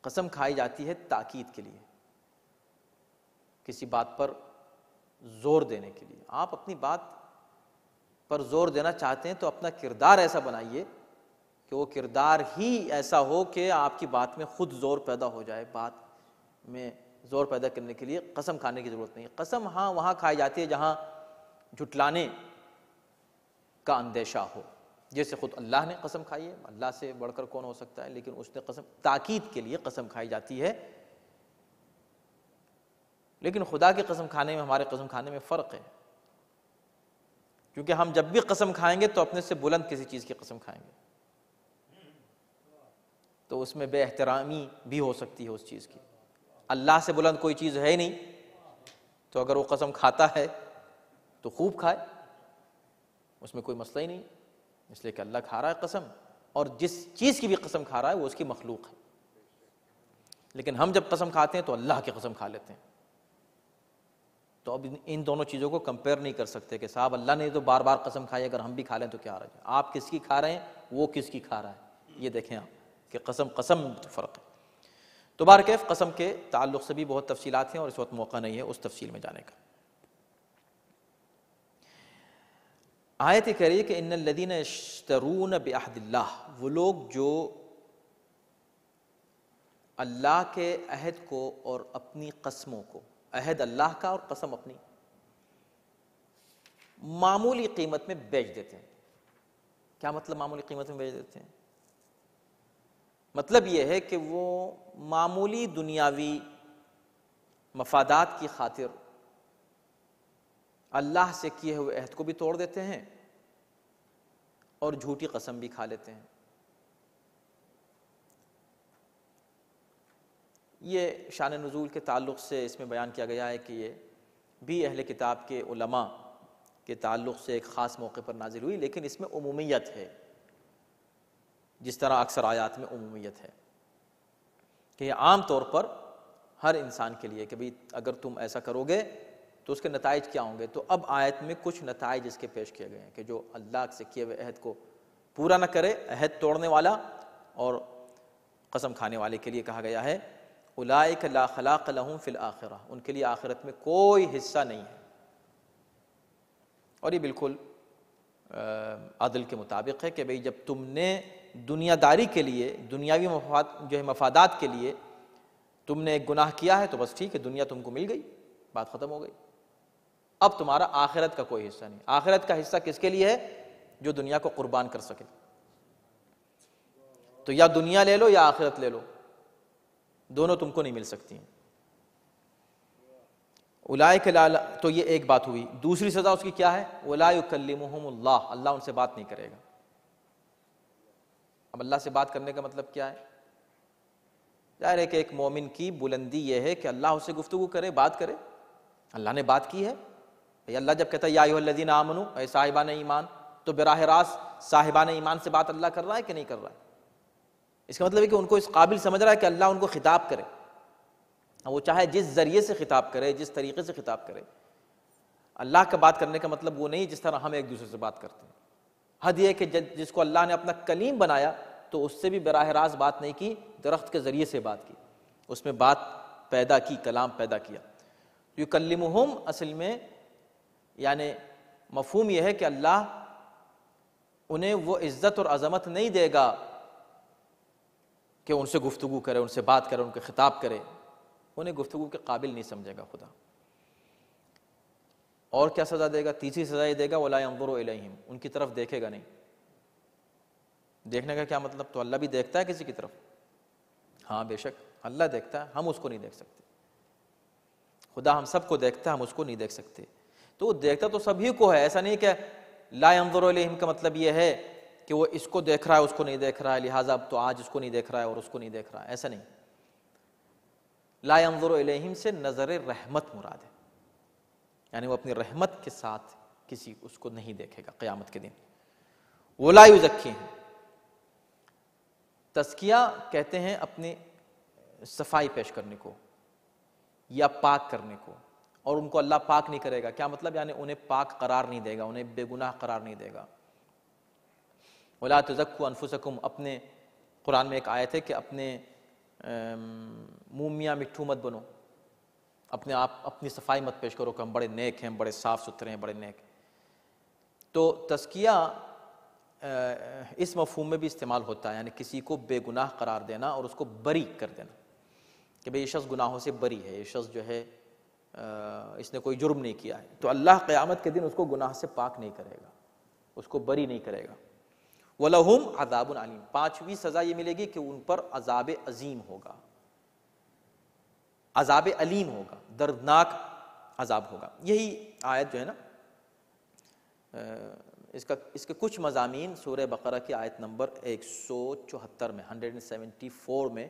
[SPEAKER 1] قسم کھائی جاتی ہے تاکید کے لیے، کسی بات پر زور دینے کے لیے. آپ اپنی بات پر زور دینا چاہتے ہیں تو اپنا کردار ایسا بنائیے کہ وہ کردار ہی ایسا ہو کہ آپ کی بات میں خود زور پیدا ہو جائے. بات میں زور پیدا کرنے کے لیے قسم کھانے کی ضرورت نہیں. قسم ہاں وہاں کھائی جاتی ہے جہاں جھٹلانے کا اندیشہ ہو. جیسے خود اللہ نے قسم کھائی ہے، اللہ سے بڑھ کر کون ہو سکتا ہے، لیکن اس نے قسم تاکید کے لیے قسم کھائی جاتی ہے لیکن خدا کی قسم کھانے میں ہمارے قسم کھانے میں فرق ہے، کیونکہ ہم جب بھی قسم کھائیں گے تو اپنے سے بلند کسی چیز کی قسم کھائیں گے، تو اس میں بے احترامی بھی ہو سکتی ہے اس چیز کی۔ اللہ سے بلند کوئی چیز ہے ہی نہیں، تو اگر وہ قسم کھاتا ہے تو خوب کھائے، اس میں کوئی مسئلہ ہی نہیں، اس لیے کہ اللہ کھا رہا ہے قسم، اور جس چیز کی بھی قسم کھا رہا ہے وہ اس کی مخلوق ہے۔ لیکن ہم جب قسم کھاتے ہیں تو اللہ کی قسم کھا لیتے ہیں، تو اب ان دونوں چیزوں کو کمپیئر نہیں کر سکتے کہ صاحب اللہ نے تو بار بار قسم کھائی، اگر ہم بھی کھا لیں تو کیا حرج ہے؟ آپ کس کی کھا رہے ہیں، وہ کس کی کھا رہا ہے، یہ دیکھیں آپ کہ قسم فرق ہے۔ تو بہرکیف قسم کے تعلق سے بھی بہت تفصیلات ہیں اور اس وقت موقع نہیں ہے اس تفصیل میں جانے کا۔ آیت کہہ رہی ہے کہ ان الذین یشترون بعہد اللہ، وہ لوگ جو اللہ کے عہد کو اور اپنی قسموں کو، عہد اللہ کا اور قسم اپنی، معمولی قیمت میں بیچ دیتے ہیں۔ کیا مطلب معمولی قیمت میں بیچ دیتے ہیں؟ مطلب یہ ہے کہ وہ معمولی دنیاوی مفادات کی خاطر اللہ سے کیے ہوئے عہد کو بھی توڑ دیتے ہیں اور جھوٹی قسم بھی کھا لیتے ہیں۔ یہ شان نزول کے تعلق سے اس میں بیان کیا گیا ہے کہ یہ بھی اہل کتاب کے علماء کے تعلق سے ایک خاص موقع پر نازل ہوئی، لیکن اس میں عمومیت ہے، جس طرح اکثر آیات میں عمومیت ہے کہ یہ عام طور پر ہر انسان کے لیے کہ بھئی اگر تم ایسا کرو گے تو اس کے نتائج کیا ہوں گے۔ تو اب آیت میں کچھ نتائج اس کے پیش کیے گئے ہیں کہ جو اللہ سے کیے ہوئے عہد کو پورا نہ کرے، عہد توڑنے والا اور قسم کھانے والے کے لیے کہا گیا ہے اولئک لا خلاق لہم فی الآخرہ، ان کے لیے آخرت میں کوئی حصہ نہیں ہے۔ اور یہ بالکل عدل کے مطابق ہے کہ بھئی جب تم نے دنیا داری کے لیے، دنیاوی مفادات کے لیے تم نے ایک گناہ کیا ہے تو بس ٹھیک ہے، دنیا تم کو مل گئی، بات ختم ہو گئی، اب تمہارا آخرت کا کوئی حصہ نہیں۔ آخرت کا حصہ کس کے لیے ہے؟ جو دنیا کو قربان کر سکے۔ تو یا دنیا لے لو یا آخرت لے لو، دونوں تم کو نہیں مل سکتی ہیں۔ اولئک تو یہ ایک بات ہوئی۔ دوسری سزا اس کی کیا ہے؟ ولا یکلمہم اللہ، اللہ ان سے بات نہیں کرے گا۔ اب اللہ سے بات کرنے کا مطلب کیا ہے؟ ظاہر ہے کہ ایک مومن کی بلندی یہ ہے کہ اللہ اس سے گفتگو کرے، بات کرے۔ اللہ نے بات کی ہے، اللہ جب کہتا ہے یا ایھا الذین آمنوا، اے صاحبان ایمان، تو براہ راست صاحبان ایمان سے بات اللہ کر رہا ہے کہ نہیں کر رہا ہے؟ اس کا مطلب ہے کہ ان کو اس قابل سمجھ رہا ہے کہ اللہ ان کو خطاب کرے، وہ چاہے جس ذریعے سے خطاب کرے، جس طریقے سے خطاب کرے۔ اللہ کا بات کرنے کا مطلب وہ نہیں جس طرح ہم ایک دوسرے سے بات کرتے ہیں۔ حد یہ کہ جس کو اللہ نے اپنا کلیم بنایا تو اس سے بھی براہ راست بات نہیں کی، درخت کے ذریعے سے بات کی، اس میں بات پیدا کی، کلام پیدا کیا۔ یکلمہم اصل میں یعنی مفہوم یہ ہے کہ اللہ انہیں وہ عزت اور عظمت نہیں دے گا کہ ان سے گفتگو کرے، ان سے بات کرے، ان کے خطاب کرے، انہیں گفتگو کے قابل نہیں سمجھے گا خدا۔ اور کیا سزا دے گا؟ تیسری سزا یہ دے گا وَلَا يَنظُرُ إِلَيْهِمْ، ان کی طرف دیکھے گا نہیں۔ دیکھنے کا کیا مطلب؟ تو اللہ بھی دیکھتا ہے کسی کی طرف؟ ہاں بے شک اللہ دیکھتا ہے، ہم اس کو نہیں دیکھ سکتے۔ خدا ہم سب کو دیکھتا ہے، ہم اس کو نہیں دیکھ سکتے۔ تو وہ دیکھتا تو سبھی کو ہے، ایسا نہیں کہ لا ينظر الیہم کا مطلب یہ ہے کہ وہ اس کو دیکھ رہا ہے اس کو نہیں دیکھ رہا ہے، لہٰذا اب تو آج اس کو نہیں دیکھ رہا ہے اور اس کو نہیں دیکھ رہا ہے، ایسا نہیں۔ لا ينظر الیہم سے نظر رحمت مراد ہے، یعنی وہ اپنی رحمت کے ساتھ کسی اس کو نہیں دیکھے گا قیامت کے دن۔ ولا یزکیہم، تزکیہ کہتے ہیں اپنی صفائی پیش کرنے کو یا پاک کرنے کو، اور ان کو اللہ پاک نہیں کرے گا۔ کیا مطلب؟ یعنی انہیں پاک قرار نہیں دے گا، انہیں بے گناہ قرار نہیں دے گا۔ ولا تزکوا انفسکم، اپنے قرآن میں ایک آیت ہے کہ اپنے منہ میاں مٹھو مت بنو، اپنے آپ اپنی صفائی مت پیش کرو کہ ہم بڑے نیک ہیں، بڑے صاف ستھرے ہیں، بڑے نیک۔ تو تزکیہ اس مفہوم میں بھی استعمال ہوتا ہے، یعنی کسی کو بے گناہ قرار دینا اور اس کو بری کر دینا کہ بھئی یہ شخص گناہوں سے بری ہے، یہ شخص جو ہے اس نے کوئی جرم نہیں کیا ہے۔ تو اللہ قیامت کے دن اس کو گناہ سے پاک نہیں کرے گا، اس کو بری نہیں کرے گا۔ وَلَهُمْ عَذَابٌ عَلِيمٌ، پانچویں سزا یہ ملے گی کہ ان پر عذاب عظیم ہوگا، عذاب علیم ہوگا، دردناک عذاب ہوگا۔ یہی آیت جو ہے نا اس کے کچھ مضامین سورہ بقرہ کی آیت نمبر 174 میں 174 میں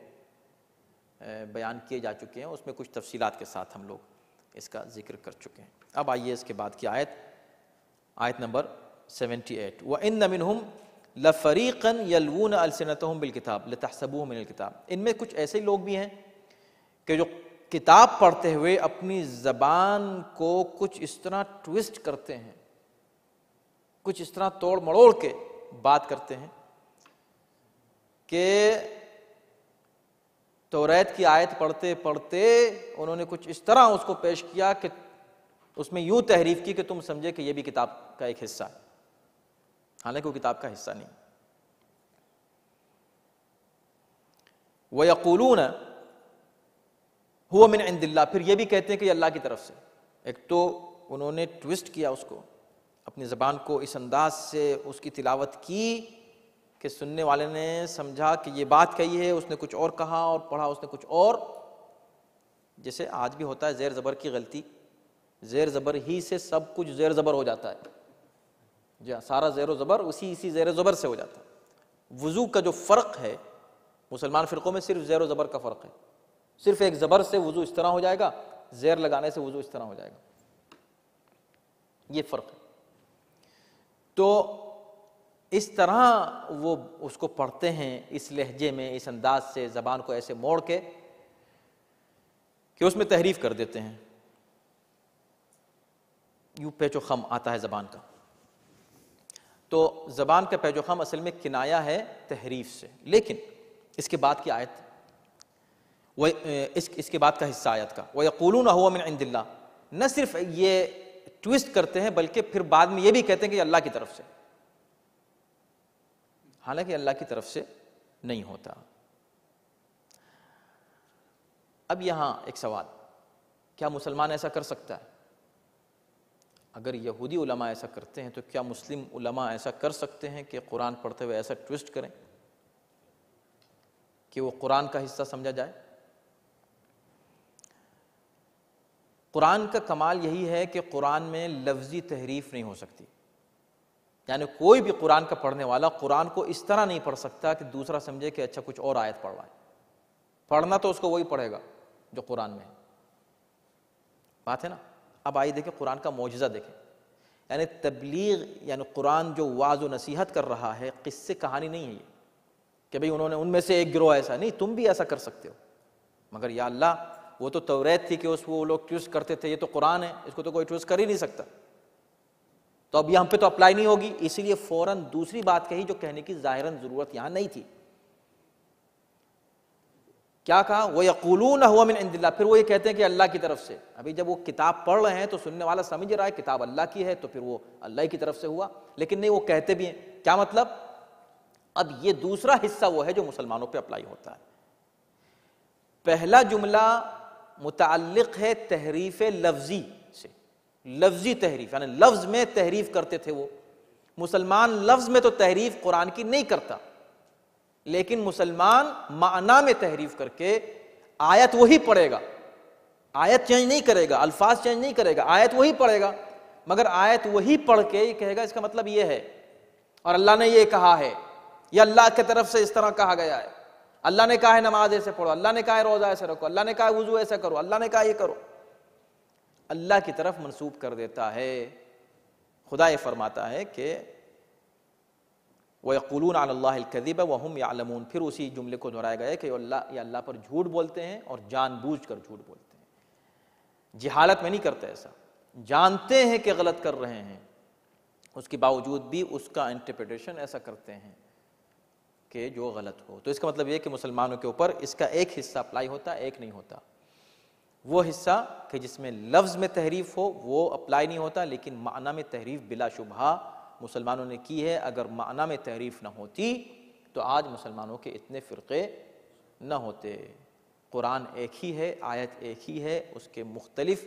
[SPEAKER 1] بیان کیے جا چکے ہیں، اس میں کچھ تفصیلات کے ساتھ ہم لوگ اس کا ذکر کر چکے ہیں۔ اب آئیے اس کے بعد کی آیت نمبر 78، وَإِنَّ مِنْهُمْ لَفَرِيقًا يَلْوُونَ أَلْسِنَتَهُمْ بِالْكِتَابِ لِتَحْسَبُوهُ مِنَ الْكِتَابِ، ان میں کچھ ایسے لوگ بھی ہیں کہ جو کتاب پڑھتے ہوئے اپنی زبان کو کچھ اس طرح ٹویسٹ کرتے ہیں، کچھ اس طرح توڑ مڑوڑ کے بات کرتے ہیں کہ توریت کی آیت پڑھتے پڑھتے انہوں نے کچھ اس طرح اس کو پیش کیا کہ اس میں یوں تحریف کی کہ تم سمجھے کہ یہ بھی کتاب کا ایک حصہ ہے، حالانکہ وہ کتاب کا حصہ نہیں۔ وَيَقُولُونَ هُوَ مِنْ عِنْدِ اللَّهِ، پھر یہ بھی کہتے ہیں کہ یہ اللہ کی طرف سے۔ ایک تو انہوں نے ٹویسٹ کیا اس کو، اپنی زبان کو اس انداز سے اس کی تلاوت کی کہ سننے والے نے سمجھا کہ یہ بات کہی ہے، اس نے کچھ اور کہا، اور پڑھا اس نے کچھ اور۔ جیسے آج بھی ہوتا ہے زیر زبر کی غلطی، زیر زبر ہی سے سب کچھ زیر زبر ہو جاتا ہے، جی سارا زیر و زبر اسی زیر و زبر سے ہو جاتا ہے۔ وضو کا جو فرق ہے مسلمان فرقوں میں صرف زیر و زبر کا فرق ہے، صرف ایک زبر سے وضو اس طرح ہو جائے گا، زیر لگانے سے وضو اس طرح ہو جائے گا، یہ فرق ہے۔ تو اس طرح وہ اس کو پڑھتے ہیں اس لہجے میں، اس انداز سے، زبان کو ایسے موڑ کے کہ اس میں تحریف کر دیتے ہیں، یوں پیچ و خم آتا ہے زبان کا۔ تو زبان کا پیچ و خم اصل میں کنایہ ہے تحریف سے۔ لیکن اس کے بعد کی آیت، اس کے بعد کا حصہ آیت کا، وَيَقُولُونَ هُوَ مِنْ عِنْدِ اللَّهِ، نہ صرف یہ ٹویسٹ کرتے ہیں بلکہ پھر بعد میں یہ بھی کہتے ہیں کہ یہ اللہ کی طرف سے، حالانکہ اللہ کی طرف سے نہیں ہوتا۔ اب یہاں ایک سوال، کیا مسلمان ایسا کر سکتا ہے؟ اگر یہودی علماء ایسا کرتے ہیں تو کیا مسلم علماء ایسا کر سکتے ہیں کہ قرآن پڑھتے ہوئے ایسا ٹویسٹ کریں کہ وہ قرآن کا حصہ سمجھا جائے؟ قرآن کا کمال یہی ہے کہ قرآن میں لفظی تحریف نہیں ہو سکتی، یعنی کوئی بھی قرآن کا پڑھنے والا قرآن کو اس طرح نہیں پڑھ سکتا کہ دوسرا سمجھے کہ اچھا کچھ اور آیت پڑھ رہا ہے۔ پڑھنا تو اس کو وہی پڑھے گا جو قرآن میں ہے، بات ہے نا۔ اب آئیے دیکھیں قرآن کا معجزہ دیکھیں، یعنی تبلیغ، یعنی قرآن جو وعظ و نصیحت کر رہا ہے، قصے کہانی نہیں ہے یہ کہ بھئی انہوں نے ان میں سے ایک گروہ ایسا، نہیں، تم بھی ایسا کر سکتے ہو، مگر یا اللہ وہ تو توریت تھی کہ اس وہ لوگ ٹویسٹ کرتے تھے، یہ تو قرآن ہے، اس کو تو کوئی ٹویسٹ کر ہی نہیں سکتا، تو اب یہ ہم پہ تو اپلائی نہیں ہوگی، اسی لیے فوراً دوسری بات کہی جو کہنے کی ظاہراً ضرورت یہاں نہیں تھی۔ کیا کہا؟ وَيَقُولُونَ هُوَ مِنْ عِنْدِ اللَّهِ، پھر وہ یہ کہتے ہیں کہ اللہ کی طرف سے۔ ابھی جب وہ کتاب پڑھ رہے ہیں تو سننے والا سمجھ رہا ہے کتاب اللہ کی ہے، تو پھر وہ اللہ کی طرف سے ہوا، لیکن نہیں، وہ کہتے بھی ہیں۔ کیا مطلب؟ اب یہ دوسرا حصہ وہ ہے جو مسلمانوں پہ اپلائی ہوتا ہے۔ پہلا جملہ متعلق ہے تحریف لفظی سے، لفظی تحریف، یعنی لفظ میں تحریف کرتے تھے وہ۔ مسلمان لفظ میں تو تحریف قرآن کی نہیں کرتا، لیکن مسلمان معنی میں تحریف کر کے آیت وہی پڑھے گا، آیت چینج نہیں کرے گا، الفاظ چینج نہیں کرے گا، آیت وہی پڑھے گا، مگر آیت وہی پڑھ کے یہ کہے گا اس کا مطلب یہ ہے، اور اللہ نے یہ کہا ہے، یہ اللہ کی طرف سے اس طرح کہا گیا ہے، اللہ نے کہا ہے نماز ایسے پڑھو، اللہ نے کہا ہے روزہ ایسے رکھو، اللہ نے کہا ہے وضو ایسا کرو، اللہ نے کہا یہ کرو، اللہ کی طرف منسوب کر دیتا ہے۔ خدا یہ فرماتا ہے کہ وَيَقُولُونَ عَلَى اللَّهِ الْكَذِبَ وَهُمْ يَعْلَمُونَ، پھر اسی جملے کو دہرایا گیا ہے کہ یہ اللہ پر جھوٹ بولتے ہیں اور جان بوجھ کر جھوٹ بولتے ہیں، جہالت میں نہیں کرتے، ایسا جانتے ہیں کہ غلط کر رہے ہیں، اس کے باوجود بھی اس کا انٹرپریٹیشن ایسا کرتے ہیں کہ جو غلط ہو۔ تو اس کا مطلب یہ کہ مسلمانوں کے اوپر اس کا ایک حصہ اپلائی ہوتا ہے، ایک نہیں ہوتا۔ وہ حصہ کہ جس میں لفظ میں تحریف ہو وہ اپلائی نہیں ہوتا، لیکن معنی میں تحریف بلا شبہ مسلمانوں نے کی ہے۔ اگر معنی میں تحریف نہ ہوتی تو آج مسلمانوں کے اتنے فرقے نہ ہوتے۔ قرآن ایک ہی ہے، آیت ایک ہی ہے، اس کے مختلف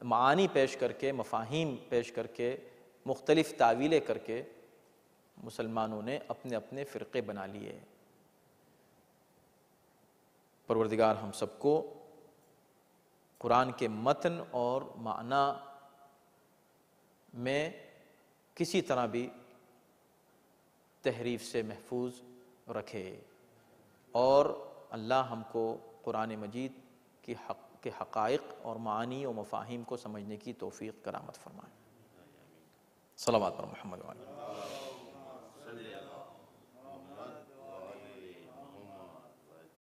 [SPEAKER 1] معانی پیش کر کے، مفاہیم پیش کر کے، مختلف تعویلیں کر کے مسلمانوں نے اپنے اپنے فرقے بنا لیے۔ پروردگار ہم سب کو قرآن کے متن اور معنی میں کسی طرح بھی تحریف سے محفوظ رکھے، اور اللہ ہم کو قرآن مجید کے حقائق اور معانی و مفاہیم کو سمجھنے کی توفیق کرامت فرمائے۔ صلوات پر محمد وعلیہ